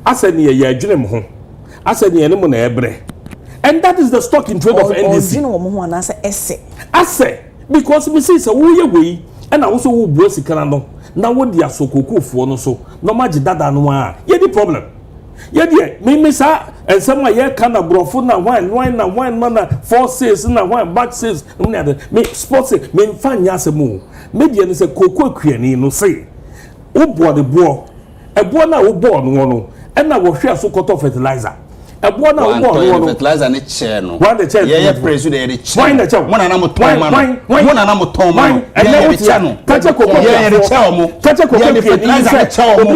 asa ne ye adwene mo ho asa ne ne mo na ebre and that is the stock in trade of NDC adwene mo ho anasa esse because we see say wo ye we and also wo buo sikana no na wo dia sokokofo no so no ma dada no a ye di problem ye die me sa ensem a ye kana brofo na wine na 4 sales na wine back sales me sports me mfanya asemu me die ne se koko akuani no say wo bo de bo ebo na wo bo no and na wo hwe so koto fertilizer ebo na wo bo no fertilizer ne chair no ye presu de chair wine the chair mo na na mo ton man mo na na mo ton man and na wo chair no kache koko ye de chair mo kache koko fertilizer ne chair mo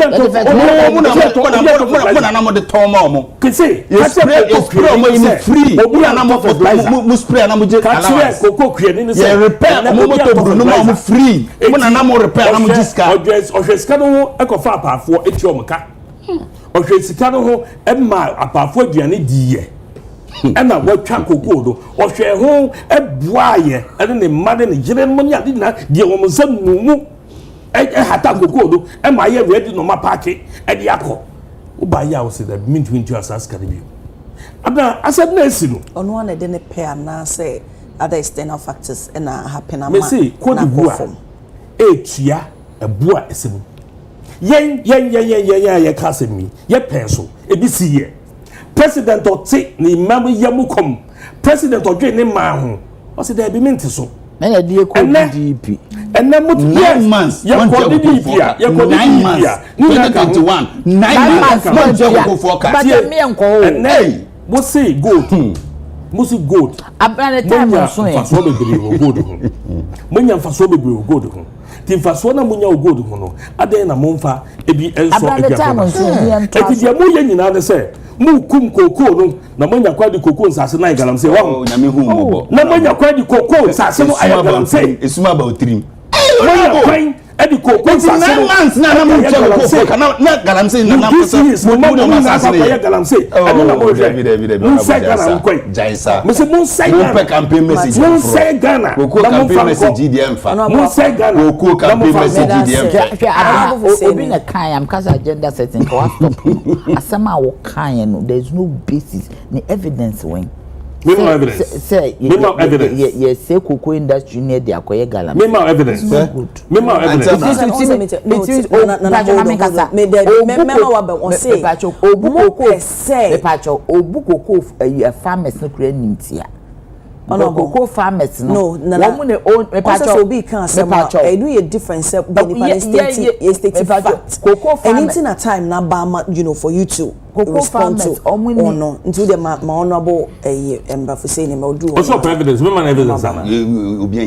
na na mo de ton ma mo kese kache koko mo in free obi na mo fertilizer mo spray na mo je kache koko kuani ni say repair mo motor bro no mo free mo na na mo repair na mo diska ohwesika no ekofa apafo eti omka ohwesika no ho emma apafo aduane diye ena watwa koko do ohwe ho ebuaye ene ne made ne gire mo nya de na de wo nsam mumu hata koko do emma ye ready no ma party e de akọ uba ya wo se da mint win to asas kadibio abna asad na esino ono na de ne pair na say other external factors and happen am me say ko di bua etua ebua esemu yen kasemi ye penso ebisi ye president oti ni mamu yamukom president odwe ne ma ho o se da bi minti so na ya die ko DP and then 9 months ya ko DP ya ko 9 months 2021 9 months mo je ko foka but me enko hey mo say gold musi gold abana time so e faso bebre wo gold ho munya faso bebre wo gold ho ti faso na munya wo gold ho no adan na momfa ebi enso e dia mu ye nyina ne se mu kum koko no na munya kwadi koko nsase na igalamse wa nyame hu mo na munya kwadi koko nsase no ayagalamse esuma ba otrim munya kwan edi koko nsase no months na mo che koko kana na galamse na na mo mo na nsase na galamse eno na mo je mo say Ghana jaisa mo se mo say Ghana mo campaign message mo say Ghana koko campaign message di emfa mo say Ghana koko campaign message di emfa obi na kan am kasa agenda setting ka wa stop asema wo kan no there is no basis ni evidence when minimum evidence say minimum evidence yes say koko industry near the akoye galam minimum evidence minimum evidence obu koko farmers no kura nimtia koko farmers no wo ne own so be can say I do a difference be state fact koko farmers anything at time na ba you know for you to koko farmers no into the my honorable embrafo say name do also evidence minimum evidence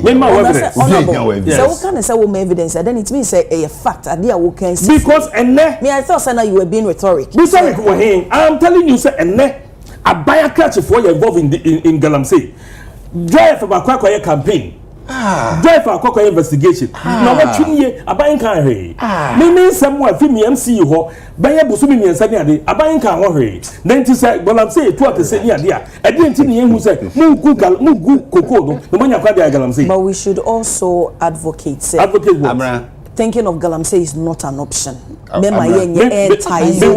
minimum evidence so what can say wo evidence then it means say a fact idea we can see because enne me I thought say now you were being rhetoric I am telling you say enne abaya catch for you involved in Galamsey drive for akwakoye campaign drive for akwakoye investigation na what twinye aban kan he me nsem wa fi mi MC ho baye busu mi nsa ni ade aban kan ho he na nti say Galamsey to atese ni ade a ade nti ni ehu say mu gu koko no no manya kwa de Galamsey but we should also advocate what? Thinking of Galamsey is not an option. Me ties. Me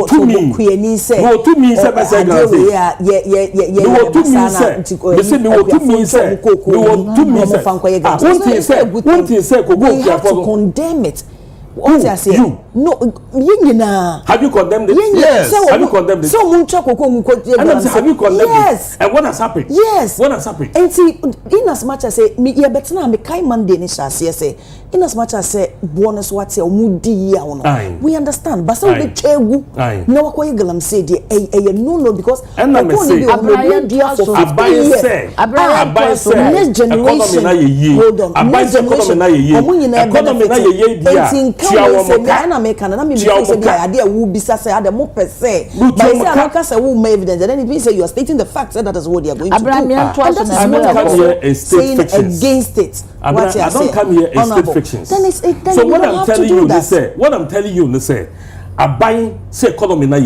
to me condemn it. What I say? No, have you condemned it? Yes. Have you condemned it? So have you condemned yes. it? And what has happened? Yes. What has happened? And see, in as much as say, me yeah, but now me kai man de ni say, in as much as say, bonus what say, mudi ya ono. We understand, but so be chegu. No kwa Galamsey de, no because and I say, Abai say, next generation. Hold on, next generation. Economy na make na me say the idea will be say the more per se but say I can say we evidence and then it means say you are stating the fact that is what they are going to do and that is saying against it what I don't come here and state fictions so what I'm telling you say aban say economy na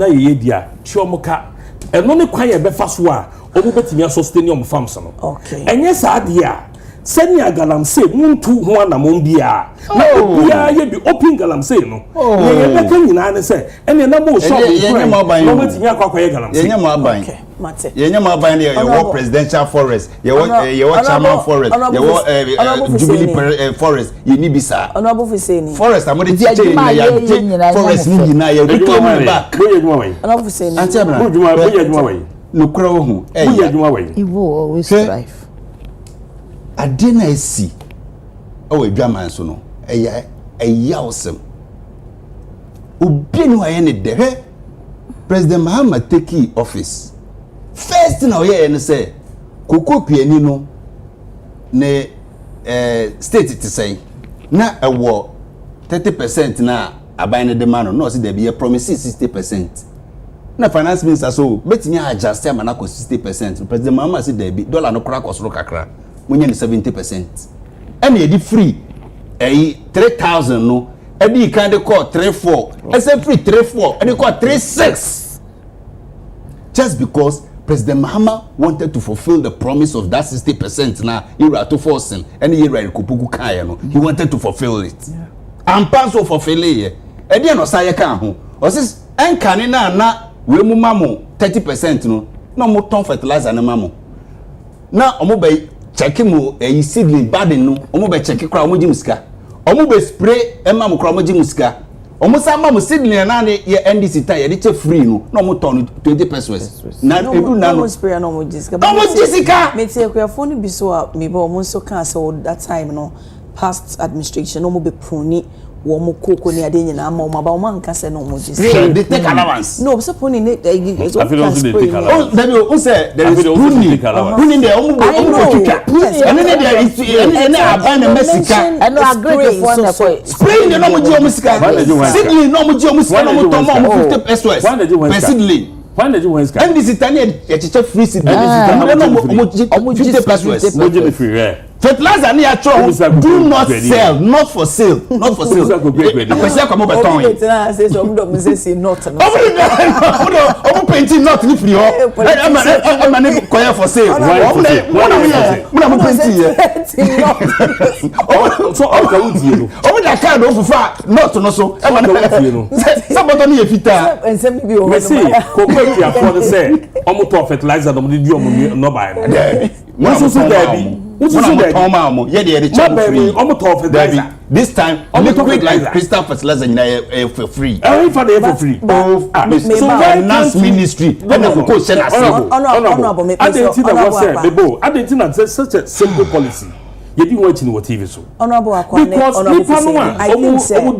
ye dia chiomoka eno ne kwan ye be fa so a obu betimi sustain your farms no okay enye sa dia senia galamsey muntu ho anamon bia na bia ye bi open galamsey no ye beka nyina ne se ene na mo shop no meti nya kwakwa ye galamsey ye nya mo aban ye nya mo aban ye wo presidential forest ye wo chairman forest ye wo jubilee forest ye ni bisa honorable Fuseni forest amode tiche ya forest ni nyina ye return back boye juma wai honorable Fuseni antiabra boye juma wai no kura wo hu boye juma wai Ivo always strive ade na esi o adwaman so no eya osem obi ni wa ye ne de President Muhammad take office first na o ye ne say kokokuani no ne state ti say na ewo 30% na aban ne de ma no se de be promise 60%. Na finance minister so betinya adjust am na ko 60%. President Muhammad say de be dollar no kra kosoro kakra munye ni 70%. And ye di free 3,000 no edi kan de call 3-4 ese free 3-4 edi call 3-6 just because President Mahama wanted to fulfill the promise of that 60% na ira to forcing and ye right kopugu kan no he wanted to fulfill it and pass of fulfill it edi no say kan ho o sis enkane na we mu mamo 30% no na mo ton fertilizer na mamo na omo bay check mu seedling garden no omo be check kra omo jimuska omo be spray ema mo kra omo jimuska omo sa ma mo seedling na ne ye NDC ta ye de che free no na omo ton 20 pesos na edu na no spray na omo jiska omo jisika me te kwafo ni biso a me ba omo so kan so that time no past administration omo be pruni wo mo koko ni ade nyina ama omo ba omo anka se no omo jiska they take allowance no so pruni ne I feel also they take allowance there you say there is pruni there omo kika and then there is and aban na mesika and no agree for na spray no mo ji omo sika seedling no mo ji omo sika no mo ton mo 50 pesos per seedling when did you win sky and this itani e cheche free seedling no mo 50 pesos mo je free fertilizer ni atro do not sell not for sale akwese kwa mo beton yi na say so mdo mo say not no omo painting not ni free ho ama ne koya for sale mo mo painting so all ka udie no omo da card ofufa not no so ama na udie no saboto ni efita ensem bi o me see kokoti afford say omo to fertilizer no di omo no buy no so dabi Usually they come out. Yeah, they charge free. This time, liquid like crystal fertilizer for free. For free. So finance ministry. Honorable, I didn't think that was said. I didn't think that such a simple policy. You didn't watch in what TV so. Honorable, because I think say you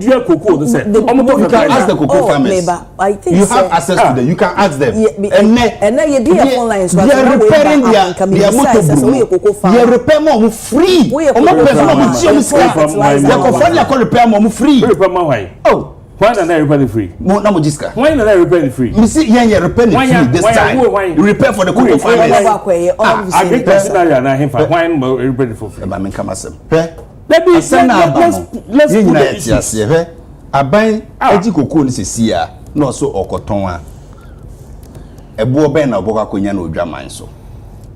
can ask the cocoa farmers. I think you have access to them. You can ask them. And now you do online. They are repairing their motor. They repair more free. Oh. Why not repair free? No jiska. Why not repair free? You see, yeah, repair free this time. You repair for the cocoa farmers. I get that scenario now. Why not repair for free? I'm come as let's put it yes. Aban eji cocoa ni sesia no so okoton a ebo ben na oboka konya na odwaman so.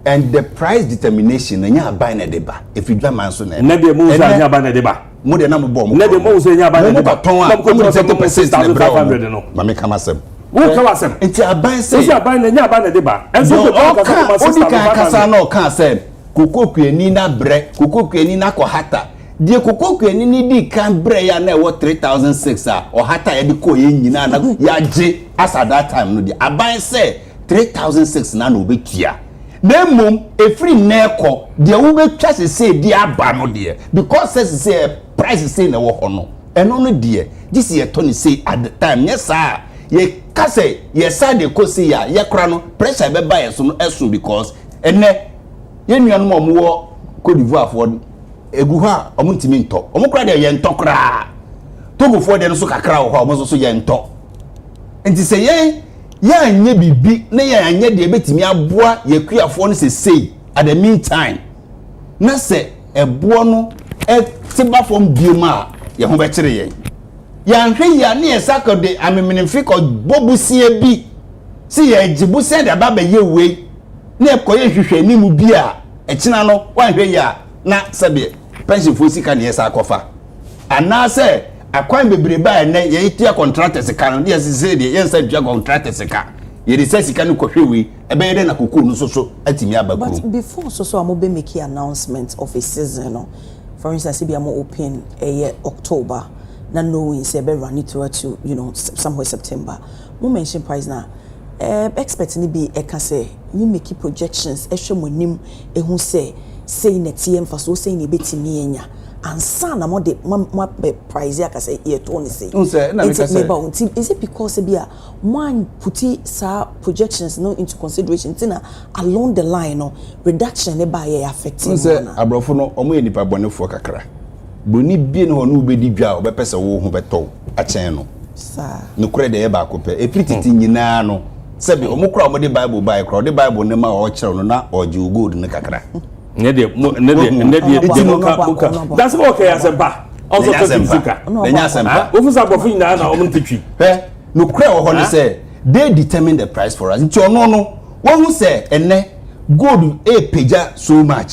And the price determination nya aban na deba if you dwaman so na de mo sa nya aban na deba mo de na mo bo mo na de mo so nya aban na deba ton a 30% no ma me kama sem wo ka wasem enti aban say aban na nya aban na deba enso ko kasa na o kan say kokokuani na bre kokokuani na ko hata die kokokuani ni di kan bre ya na e wo 3006 a o hata ya di ko ye nyina na ya je as at that time no di aban say 3006 na obetua na mum efri na ekọ de wo betwa se di aba no de because say price say na wo ho no eno no de this ye to ni say at the time yes sir ye kase ye side ko say ya ye kra no pressure be buy so no esu because ene ye nuanu mo wo Cote d'Ivoire for egu ha omo ntimi nto omo kra de ye nto kra Togo for de no so kakra wo ha omo so ye nto enti say ye ya anye bibi na ya anye de betimi aboa ye kuafo no say at the meantime na say ebo no tiba from bioma ye ho be kire ye ya nhwe ya na ye sakode amemene ko bobusie bi si ye gibusie de baba ye we na ekoye hwehwe ni mu bi a ekina no wa nhwe ya na sabe pension for sika ne yesa akofa ana say akwan bebre ba ene ye tia contractors kan no yes say de yensa dua contractors ka ye de sika no kohwewe ebe ye na kokoo no so atimi abakuru. But before so am be make announcement of a season no, for instance be am open October na knowing say be run it to somewhere September mo mention price na expect ni be can say you make projections ehwe monim ehun say na TM for so say ni betimi enya ansa na mo de price ya ka say year 26 na make say is it because be a one puti sa projections no into consideration tina along the line no reduction e ba ye affecting say abrofo no omo enipa bonefo kakra boni bie no no be di dwa obepese wo ho beto a chen no sa no kure de e ba ko pe eprititi nyina no sebi omo kura omo de bible buy kura de bible ne ma o kire no na oje gold ne kakra nede that's okay asempa also certificate nya asempa ofusa bofo nyina na omo ntitwi no kure wo ho ne say they determine the price for us nti ono no wo hu say ene gold peja so much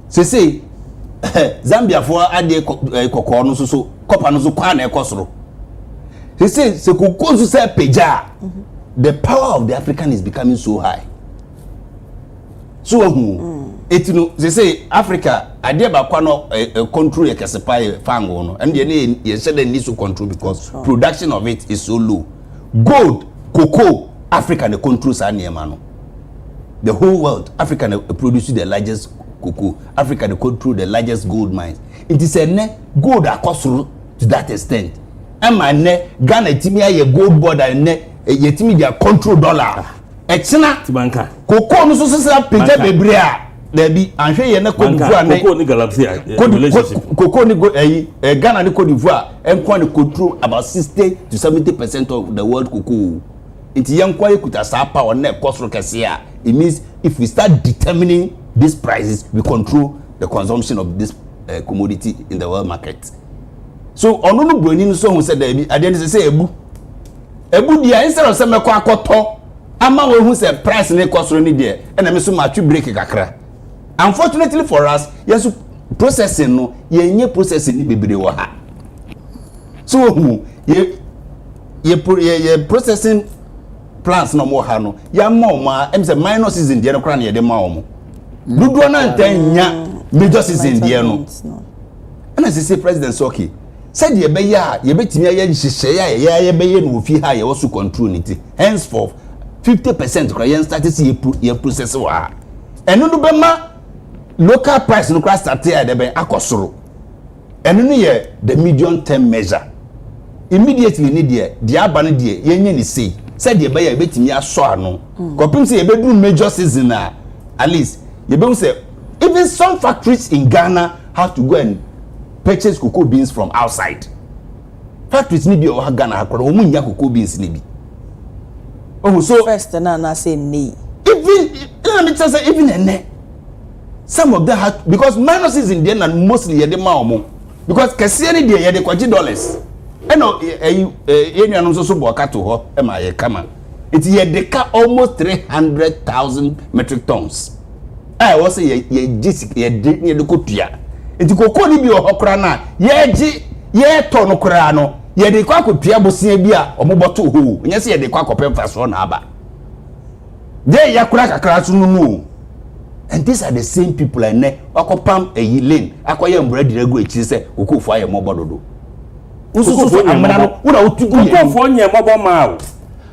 say Zambia for ade kokko no so copper no so kwa na ekosoro say kokko so say peja the power of the African is becoming so high. So it no say Africa ade ba kwa no control ekesepay fango no and ye say they need to control because production of it is so low. Gold, cocoa, Africa the controls are near man. The whole world, Africa produces the largest cocoa. Africa they control the largest gold mines. It is a gold across to that extent. And my Ghana timia ye gold border ne ye timia control dollar. Echina tibanka. Cocoa no so say page bebre a there be anhwe ye na Cote d'Ivoire ne cocoa ni galaxy relationship. Cocoa ni Ghana ni Cote d'Ivoire enko ni control about 60 to 70% of the world cocoa. It yankwa ekuta sa power na ekosoro kese a. It means if we start determining these prices, we control the consumption of this commodity in the world market. So, ono no broni so who said that at the end say ebu dia instead of say meko akoto ama we who say price na ekosoro ni there and me so matwi break kakra. Unfortunately for us, yes processing no ye processing ni bebre wo ha. So ye processing plants no mo ha no ya ma em say minor season there no kra na ye de ma omo dudu na ntanya major season there no and as say president Soki said ye be ya ye betimi aye hihye ya ye be ye no fi ha ye wo so control niti henceforth 50% kra ye start see ye process wa eno no be ma local price no kra start ya de be akosoro eno no ye the medium term measure immediately ni there the abane there ye nya ni say said ye be ya betimi aso ano kopim say ye be do major season at least you don't say even some factories in Ghana have to go and purchase cocoa beans from outside. Factories need be over Ghana hakora omunya cocoa beans ni bi. Oh so first na say nee. Even let me just say even ene some of them have because minuses in there and mostly ye de ma omo because kese ni there ye de kwaji dollars. Eno enu so boka to ho e ma ye kama. It ye de ka almost 300,000 metric tons. I was say ye de kotua enti kokko ni bi ohokra na ye to no kra no ye de kwa kotua bosia bi a omoboto ho nya se ye de kwa kopemfa so na aba de ya kura kakra so no and these are the same people ene akopam eyi lane akoye mbradi regu echi se kokofo aye mobododo ususu amana no una otugu kokofo nye mobo ma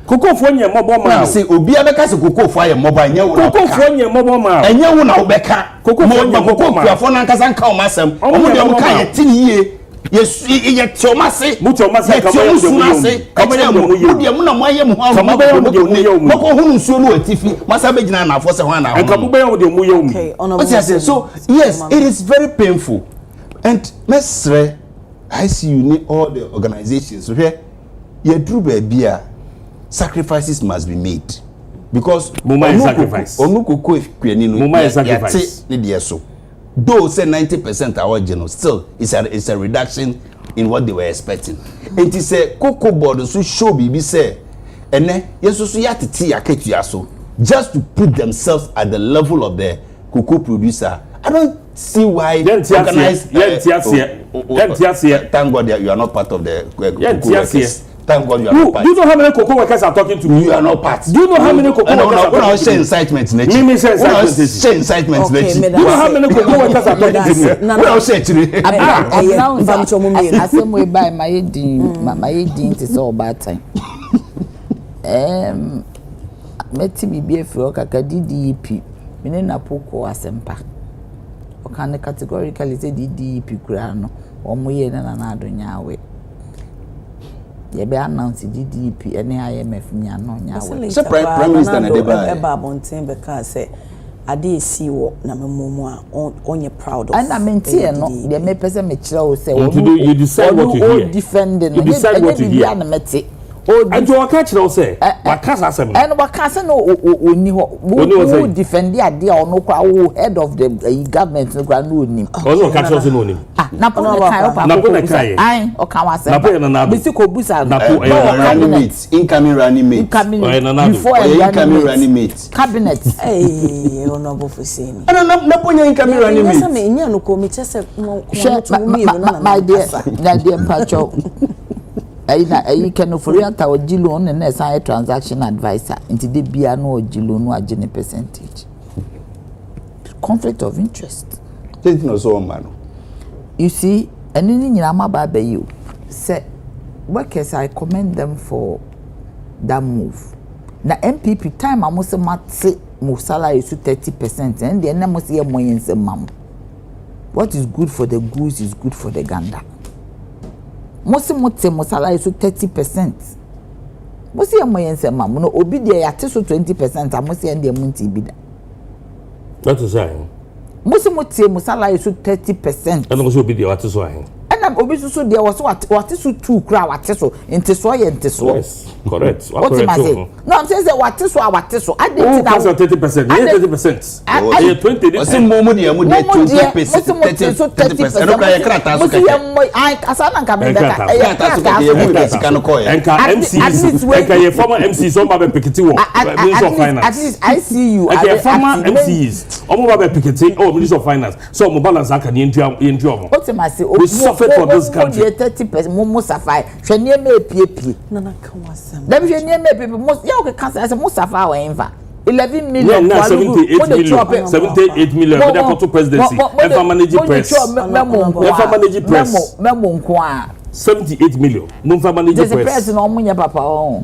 kokofo nye mobo ma say obi abeka se kokofo aye mobo anya wo kokofo nye mobo ma enya wo na obeka kokofo nye mobo ma kokofo na nkasa nka o masem omo de mo ka ye tini ye ye tiomase mutomase ka mo ye mo ye mo na mo aye mo ha mo ko hunu nsuo no atifi masa be gina na afo se ho na ho ka mo be yo de mo ye mu what you say so yes it is very painful and mesre I see you need all the organizations so here ye dru ba bia sacrifices must be made because sacrifice onukoko kwani no sacrifice ne de so though say 90% are original still it's a reduction in what they were expecting and it say cocoa board so show bibi say ene yeso so yatete yaketua so just to put themselves at the level of the cocoa producer. I don't CY organized. Thank God you are not part of the workers. Thank God you are not part. Do you know how many cocoa workers are talking to me? You are not part. Do you know how many cocoa workers are talking to me? Incitement. Me say incitement. Do you know how many cocoa workers are talking to me? What I say actually. I say we buy my eating to so bad time. Meti bibi efro kaka DDP. Mine na poko asempa. O kan categorically say DDP kura no. Omo ye na adonya awe. Ye be announce DDP ene IMF nya no nya awe. So prime minister na deba. Eba bonten be ka say ade esi wo na memomu a onye proud of. And I mentie no de me pese me kire o say you decide what you hear. Defending you decide what you hear. And you catch now say wakasa asem and wakasa no oni ho who defend the idea or no head of the government no kwa no oni no catch us no oni na po na kai ai o kan wase na po na na bisi ko busa na po incoming running mate before incoming running mate cabinet honorable for saying na po nya incoming running mate na me nya no ko mi chese my dear Pacho I can for real ta ojilo on na say transaction advisor into the bia no ojilo no agene percentage conflict of interest it no so man you see any nyina maba ba you say workers I commend them for that move na MPP time amose mate mo salary to 30% and the na mo say mo yense mam what is good for the goose is good for the gander. Mosi mote mo salary so 30%. Mosi e mo yense ma mo no obi de ya te so 20% amosi en de munti bi da. That is right. Mosi mote mo salary so 30%. And mosi obi de ya te so ahen. And obi so de was what so 2 kra what so inte so ye inte so. Yes, correct. What am I saying? No, I'm saying what so. I didn't know 30%. Yeah, 30%. Yeah, 20. What's in momo de 20%. 30%. No kra krata so ka. I asana nka me beka. Enka MCs. Enka ye former MCs so ba be pikiti wo. Minister of Finance. At least I see you. Enka former MCs. Omo ba be pikiti oh Minister of Finance. So mo balance aka ni entu omo. What am I say? We suffered for this country. 30% momo safai. Hwe ne me pie. Nana kan wasem. Dem hwe ne me pie. Ya o ke cancer say mo safai wa enfa. 11 million. Yeah, 78 million. But they to presidency. Enfa manage press. Enfa manage press. Memo nko a 78 million. No for manage press. The press no mo nya papa o.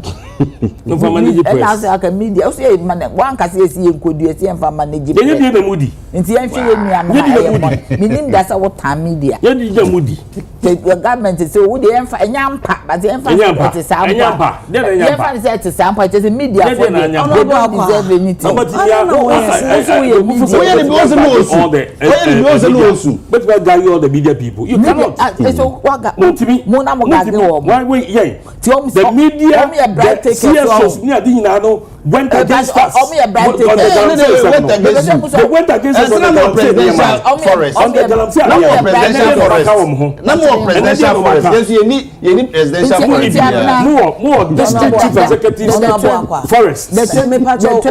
No for manage press. And as aka media, o say man wan ka say esi enkodu esi enfa manage press. Ye dey na mudi. Nti en hwe nua no aye. Minim da say what time media. Ye dey mudi. The government say wo dey enfa enyampa, but enfa it is sampa. Enyampa. Dey na enyampa. Enfa say it is sampa, it is media for them. No deserve anything. But but we got all the media people. You cannot. So mo na mo gage wo. Why yeah. The media CSOs near the Nano went against us. They went against us on the presidential forest. On the presidential forest. No more presidential forest. Yes, you need presidential forest. More district chief executives forest. The me pacho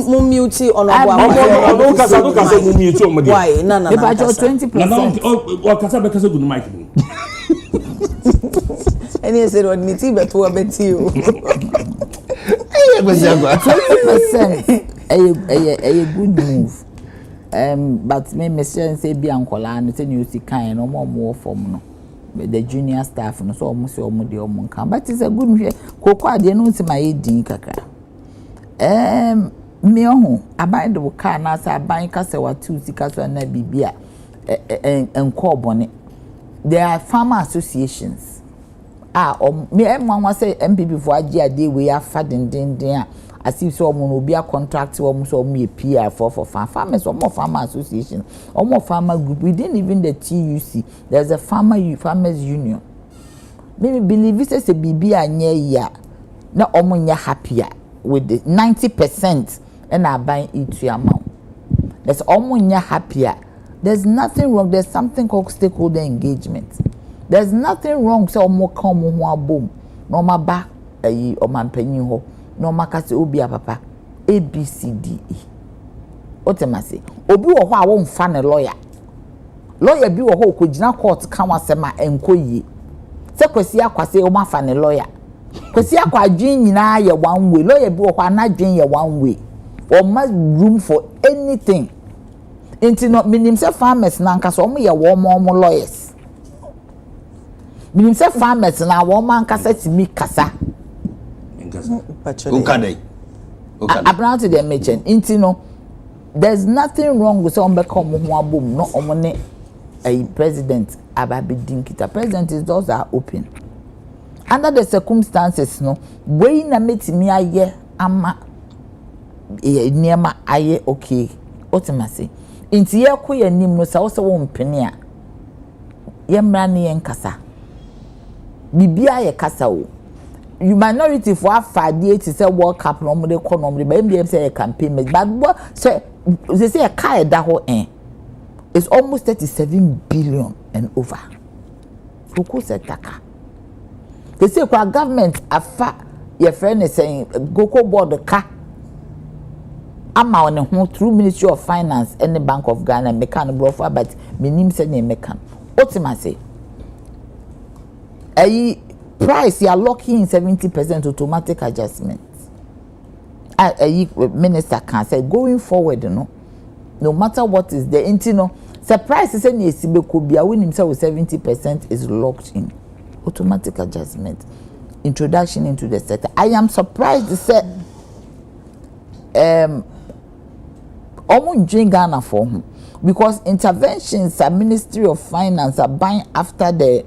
mu mute on no kasa mu mute on media. Why? No. Me pacho 20%. O kasa be kasa good mic. Any said what me tea beto abeti o. 20% a good move. But me say be ankola no say you see kind no more form no. The junior staff no so almost say omo de omo kan. But it's a good move. Koko ade no nti my din kakra. Me ohu aban de car na say aban ka say watu sika so na bibia enko bone. There are farmer associations. Me emwa say MPP for agi ade we afa den as if so omo obi a contract omo so omo PR for farmers omo farmer association omo farmer group within even the TUC there's a farmers union. Me believe it say bibi anye ya na omo nya happier with the 90% and I buy it amount. There's omo nya happier. There's nothing wrong. There's something called stakeholder engagement. There's nothing wrong. So omo come ho abom. No ma ba ayi o man panyin ho. No ma ka se obi papa ABCDE. Otemase. Obi wo ho a wo mfa ne lawyer. lawyer bi wo ho ko gina court kan wasema enko yi se kwasi akwase o ma fa ne lawyer kwasi akwa adwin nyina ye one way lawyer bi wo ho anadwin ye one way or must room for anything into no minim se farmers na nka so mo ye wo mo lawyers minim se farmers na wo man kasa timi kasa ukadai about the mention into no there's nothing wrong with some become ho abom no omone a president ababedin kita president is doors are open under the circumstances no wey na metimi aye ama niema aye okay ultimately inti ye ko ya nim no sa wo se wo mpene a ye mra ne ye nkasa bibia ye kasa wo you minority for afade it say world cup no mo de ko no mo de ba mbia say campaign but say they say a car da ho it's almost 37 billion and over who said taka they say kwa government afa your friend is saying go board the car ama on ho through Ministry of Finance and the Bank of Ghana mekan brofa but minim say ne mekan ultimately price you are locking in 70% automatic adjustment minister can say going forward no matter what is there intino surprise say na esibe ko bia when himself with 70% is locked in automatic adjustment introduction into the sector. I am surprised to say almost Ghana for him because interventions at Ministry of Finance are buying after the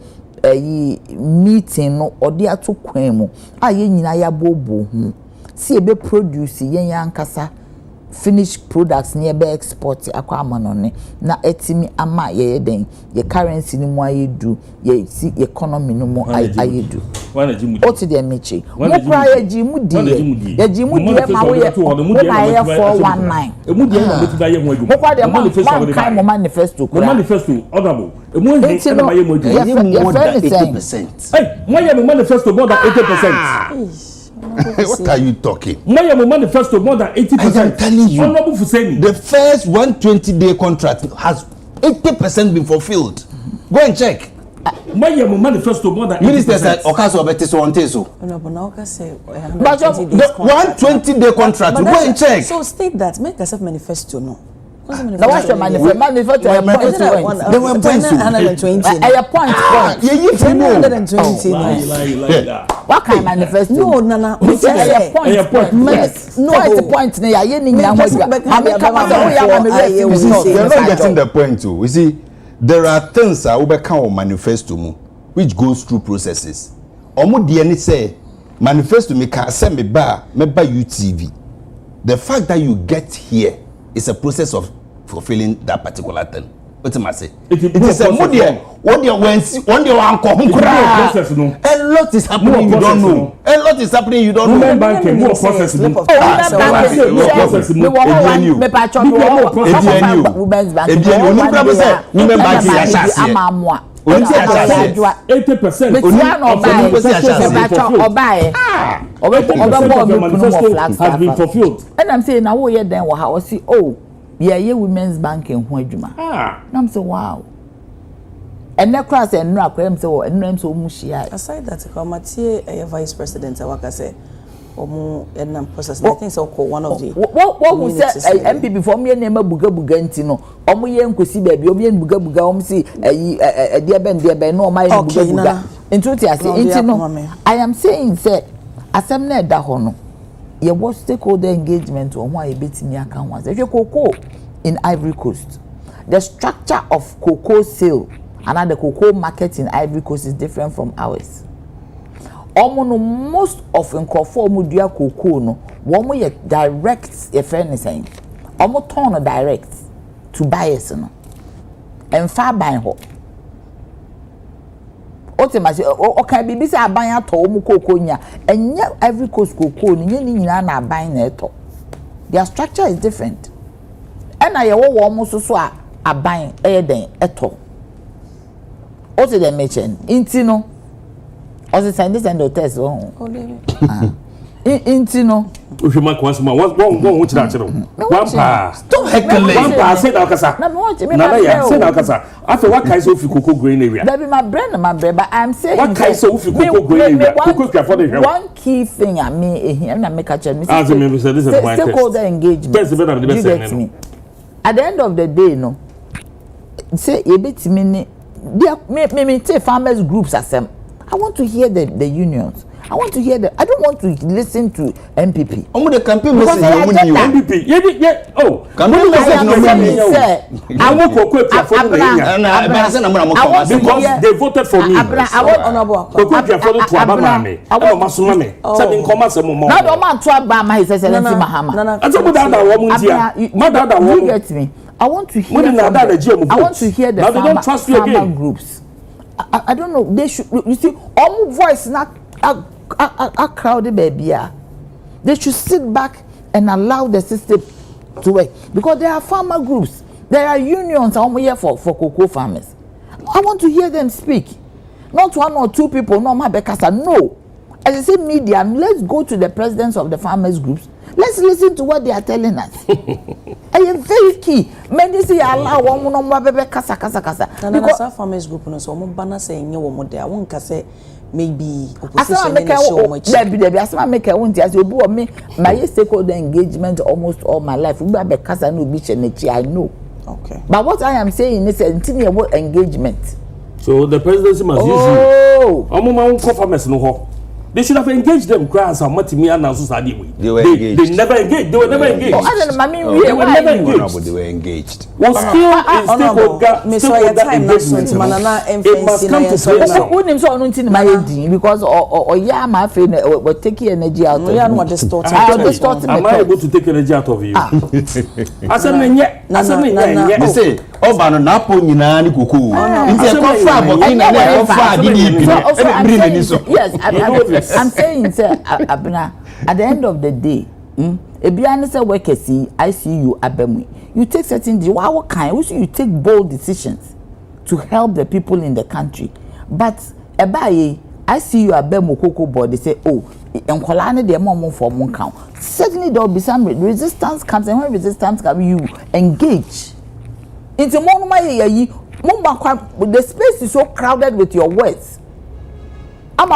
meeting no or they are to kwemu aye nyina ya bobo hu see ebe produce yen yankasa finished products near be export akwa amanone na etimi ama ye den ye currency ni mo ayedu ye si economy ni mo ayedu oti de mechi mo pra ye ji mu die ye ji mu die ma wo ye 419 emu die na meti ba ye ho adwuma mo kwa de man kai mo manifesto kura manifesto honorable emu he e na ma ye mo adwuma ye more than 80%. hey mo ye mo manifesto more than 80%. What are you talking? My manifesto more than 80%. I am telling you, Honorable Fuseni, the first 120-day contract has 80% been fulfilled. Go and check. My manifesto more than 80%. Minister said, "Okaso beteso onteso." No, but now I say, But the 120-day contract. Go and check. So state that. Make yourself manifesto. No. Now what's your manifesto? They were points. 120. A point. You 120. What kind of manifesto? No, Nana. Point. No point. You're not getting the point too. You see, there are things that we can manifesto which goes through processes. Omo DNA say manifesto me can send me by UTV. The fact that you get here is a process of fulfilling that particular thing. What am I saying? It is a mood here. One day a lot is happening you don't know. A lot is happening you don't know. Women banking more process. Women banking 80% has been fulfilled. And I'm saying now we then how see yeah women's banking ho adwuma. And I'm saying wow. And that class and no akwem say and no so mushia. Aside that Komati a vice president waka say omo enam process I think so call one of the what we say MP before me name buga nti no omo ye nkosi ba bi omo ye buga omo si dia ben no my buga into ti ase nti no I am saying say asem na da ho no ye was stakeholder engagement on why betimi aka ho ase cocoa in Ivory Coast. The structure of cocoa sale and the cocoa market in Ivory Coast is different from ours. No most of nkrofo omo dua cocoa no wo ye direct e friend saying omo turn direct to buyers no and far buy ho ultimately okay bibi say aban ato omo cocoa nya enye Ivory Coast cocoa ni nyina na aban na eto. Their structure is different and na ye wo omo so a aban den eto o se dem mention inti no o se send the test oh inti no If you make one small, one which natural. One pa. Stop heckling. One pa, say that Kasa. Nana, say that Kasa. After what kind of cocoa green area? That be my brand, but I'm saying what kind of cocoa green area? One key thing I mean, and I make a change. As a member said, this is my stakeholder engagement. You get me. At the end of the day, no. Say a bit me say farmers groups as them. I want to hear the unions. I want to hear I don't want to listen to MPP. The campaign message MPP. Yeah. Oh, campaign message no money. I want to because they voted for me. I want honorable. Not the man to Obama, His Excellency Mahama. You get me? I want to hear the farmer groups. I don't know. They should. You see, all voice not a crowded baby. They should sit back and allow the system to work because there are farmer groups, there are unions. I'm here for cocoa farmers. I want to hear them speak. Not one or two people. No, my Bekasa. No. As I say, media. Let's go to the presidents of the farmers groups. Let's listen to what they are telling us. I am very key. Many say allow one more baby kasa. Because farmers group no so mo bana say nye wo mo there. Won ka say maybe opposition in show much. Debbie, as I make a won as you bo me my stakeholder engagement almost all my life. We be kasa no be chenechi, I know. Okay. But what I am saying is engagement. So the presidency must use you. Omo ma farmers no ho. They should have engaged them. They never engaged. They were never engaged. They were never engaged. Well, still in stakeholder engagement. It must come to play now. Because my friend will take energy out of you. Am I able to take energy out of you? I said, Obano Napo Ninani Kuku. Yes, I'm saying, sir, Abna, at the end of the day, Ebiane say workers see, I see you Abemi. You take certain what kind, you take bold decisions to help the people in the country. But Ebaye, I see you Abemu Cocoa board, they say, oh, Enkolane de mom for one count. Certainly there will be some resistance comes, and when resistance comes, you engage. Into the space is so crowded with your words. And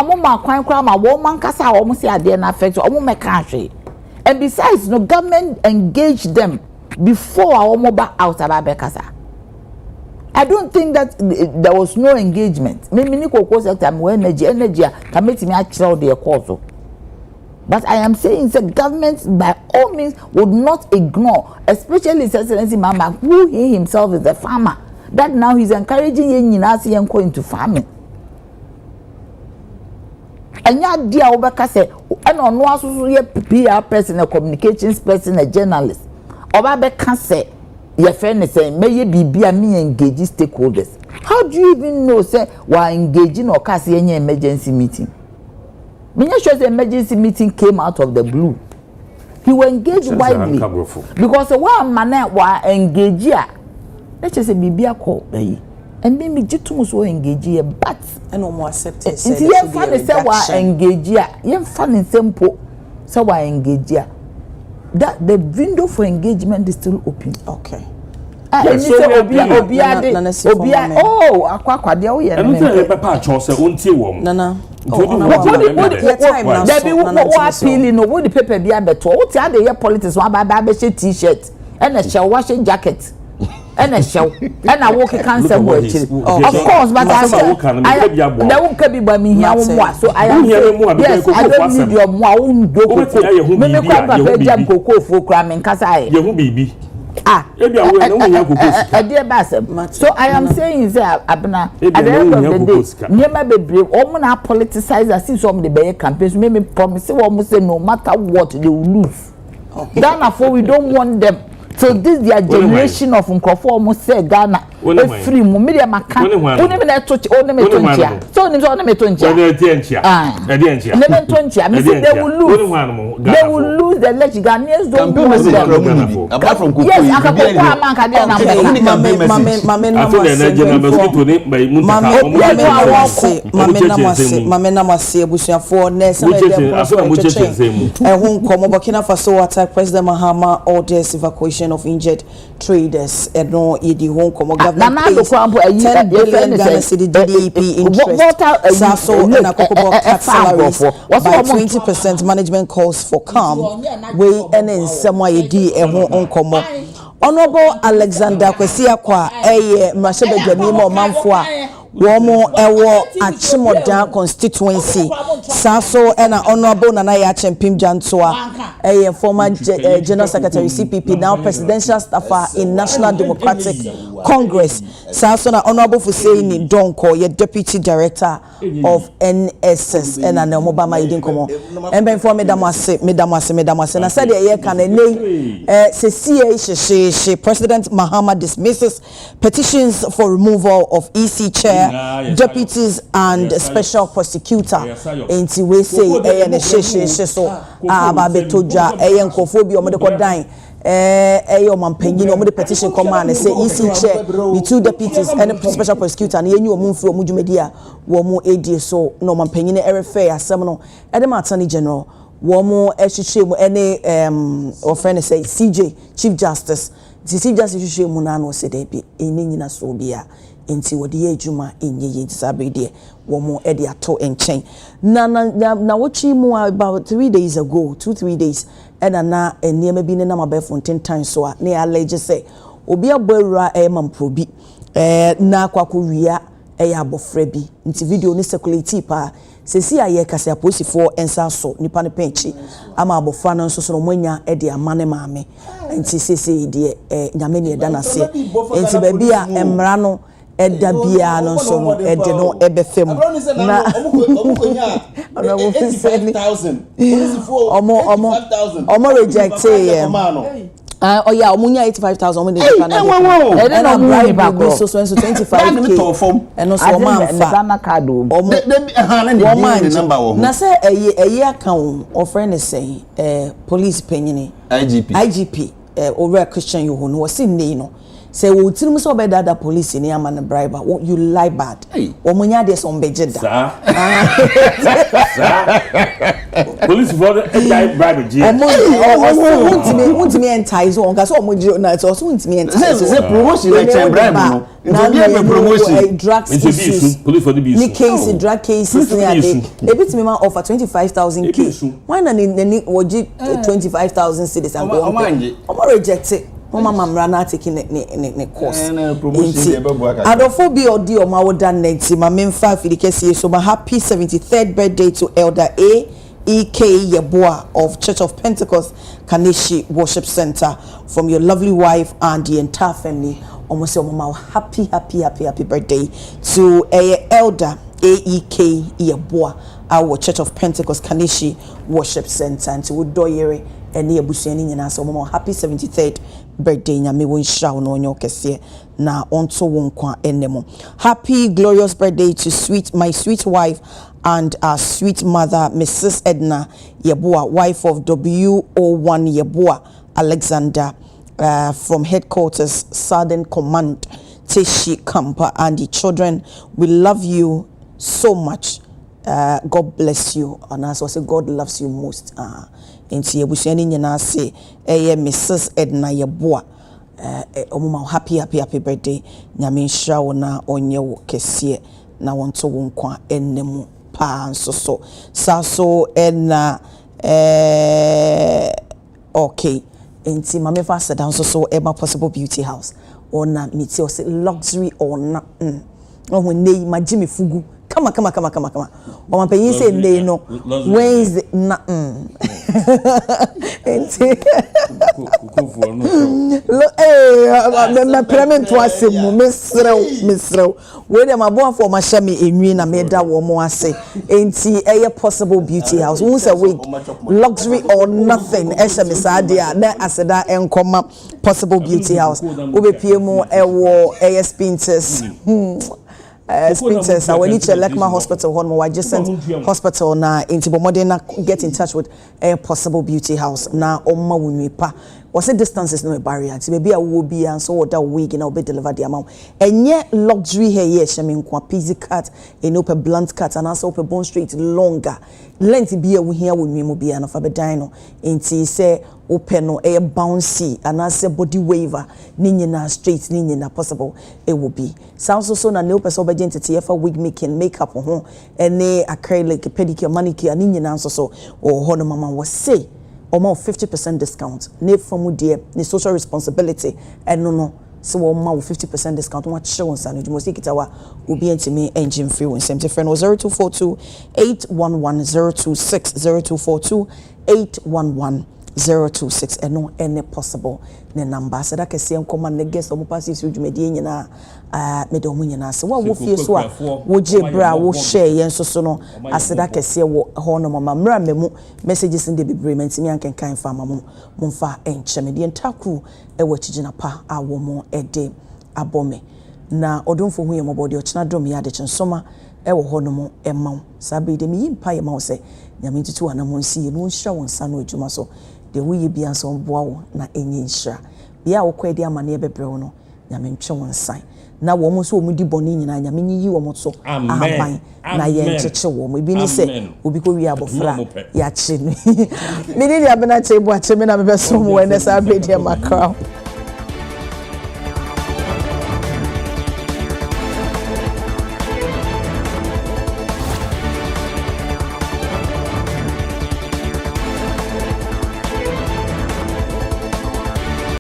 besides, no government engage them before our mobile out of Abekasa. I don't think that there was no engagement. Maybe energy can make me actually their cause. But I am saying that government by all means would not ignore, especially His Excellency Mama, who he himself is a farmer, that now he's encouraging young go into farming. And ya dear Obaka say, and on one PR person, a communications person, a journalist. Obaka say, your friend is saying, may you be me engage stakeholders. How do you even know, say, while engaging or casting any emergency meeting? When the emergency meeting came out of the blue, he will engage widely because one man was engaged. Let's just say, be a call, and maybe Jitumus will engage here, but and no more accepted. It's your funny, say, why engage here, you're funny, simple, so why engage here. That the window for engagement is still open. Okay. T-shirt and a shell washing jacket and a shell and I walk a cancer. Of course, but I won't be by me here. So I am yes, I don't need your mound cocoa for cramming Kasai. Dear Bassam. So I am saying that Abna at the end of the day, near my baby, all now politicize. I see some of the Bay campaigns, maybe promise almost say no matter what they will lose. Therefore, we don't want them so this their generation of nkrofo almost said Ghana free mu media maka oni me na tochi oni me tonchia so oni so oni me tonchia oni tonchia e dey nchia ne me tonchia me say they will lose the election. Ghanaians don't want them apart from Kuku yes akakoko amanka dey na mama ebusuafo na se me dem ehun komo Burkina Faso attack President Mahama orders evacuation of injured traders eno yedi hon komo government pays 10 billion Ghana cedi DDP interest saso na kokobo cut salaries by 20%. Management calls for calm we ene nsemo yedi ehun komo. Honorable Alexander Kwesi Akwa mrashebedwani mo manfo a womo ewo Achimoda constituency saso ena honorable Nana Yache Mpimjantoa former general secretary CPP, now presidential staffer in National Democratic Congress saso na honorable Fuseini Donko ye deputy director of NSS ena na mobama yidin komo embe inform medamase na said ye kan se President Mahama dismisses petitions for removal of EC chair, deputies and special prosecutor. Enti we say ne so ababetoja nkofobia omede kodan mampanyin omede petition command say EC chair, the 2 deputies and special prosecutor na yenyu omumfiri omudwumedi a wo mu edi so no mampanyin erefe asem no edem attorney general wo mu ehwehwe mu ene ofrene say CJ Chief Justice Chief Justice hwehwe na no se dey eni nyina so bia enti wodi ye adwuma enye ye disabede wo mo e de ato enchen na wochi mu about 3 days ago 2-3 days na enema bi ne na mabefo ntentan so a na allege say obi abawura mamprobi na kwakowia ya abofra bi nti video ni circulate pa sesi aye kase aposifo ensa so nipa ne penchi ama abofra no nso so monya e de amane maame nti sesi de nyame ne da na se nti ba bia emra no eda bia no so no ede no ebefem na omo 50,000 omo reject oh yeah, omunya 85,000 omo dey and na bribe so 25k and also man fa card the number wo na say eye account of friend say police penyini IGP over Christian you no was in no say we tirim so be that police ni ama na bribe you lie bad omunya dey some bejeda police for bribe ji won't me entice on so omuji na so won't me entice say promotion like bribe no na promotion drugs issues police for the be ni case drug cases ni ade ebitimi ma offer 25,000k why na ni woji 25,000 cedis and go omo reject it mama mamra na taking ne course adofobia odi o ma woda nenti ma memfa afidikesi so ma happy 73rd birthday to Elder AEK Yeboah of Church of Pentecost Kaneshi Worship Center from your lovely wife and the entire family. Almost say mama happy birthday to Elder AEK Yeboah our Church of Pentecost Kaneshi Worship Center and to Udoyere ene abusuani nyina so mama happy 73rd birthday nyame won hwa no onyo kese na onto won kwa enemo. Happy glorious birthday to my sweet wife and our sweet mother Mrs. Edna Yeboah, wife of WO1 Yeboah Alexander from headquarters Southern Command Teshi Kampa and the children. We love you so much. God bless you. And as I say, God loves you most. Inti ebusuani nyina say Mrs. Edna Yeboah omuma happy birthday nyame nhira wo na onye wo kese na wonto wo nkwa ennemu pa nso so enna okay inti mame fa sada nso so eba possible beauty house ona miti o say luxury or na ohun nei majimi fugu kama o ma pe yin say nei no Wednesday na enti kukufu no me parent to asem mesrew we dem aboafo ma hye me enwi na me da wo mo ase enti eye possible beauty house who say we luxury or nothing eshe me saade a na aseda enkoma possible beauty house obepie mu ewo eye spinters Spinters, when it's Lekma Hospital, Honmo, adjacent hospital, na into Bomodena, get in touch with a possible beauty house. Na Oma Wunipa. Was it distance is no a barrier? So maybe I will be and so that week and I'll be delivered the amount. And yet luxury here, yes, I mean, busy cut, a open blunt cut, and also open bone straight longer. Length be a we here with me, will be an of a bedino. And say, open no air bouncy, and I say body waiver, nina straight, nina possible, it will be. Sounds also na no person identity for wig making, makeup, and they acrylic, pedicure, manicure, and nina so, or honor mama was say. Or more 50% discount. Ne from dear, ne social responsibility, and no. So more 50% discount. What show on Sunday? Most take it our will be into me engine free when same friend was 0242 811 026 0242 811 026 and no any possible ne number. So that can see command ne guest or pass you to me nyina me do nyina. So what wo fie so a wo je bra wo share yen so no aseda kese wo ho no mama mra memu messages in the bebrement me anken kan fa mama mumfa enche me de ntakru e wo chigina pa a wo mo ede abome na odonfo hu yemo body ochina dom ya Adekye Nsroma e wo ho no mo emaw sabe de me yimpa ye maw se nyame tutu anamon si no nhira won sa no adwuma so de wo ye bia so boa wo na enye nhira bia wo kwadi amane bebrɛw no nyame ntwe won san na wo mo so wo di boni nyina nyame nyi wo mo so aban na ye ncheche wo mo bi ni se obi ko wi abofra ya chi ni me ni abena che bo ache me na me be so mo we na sa be dia makra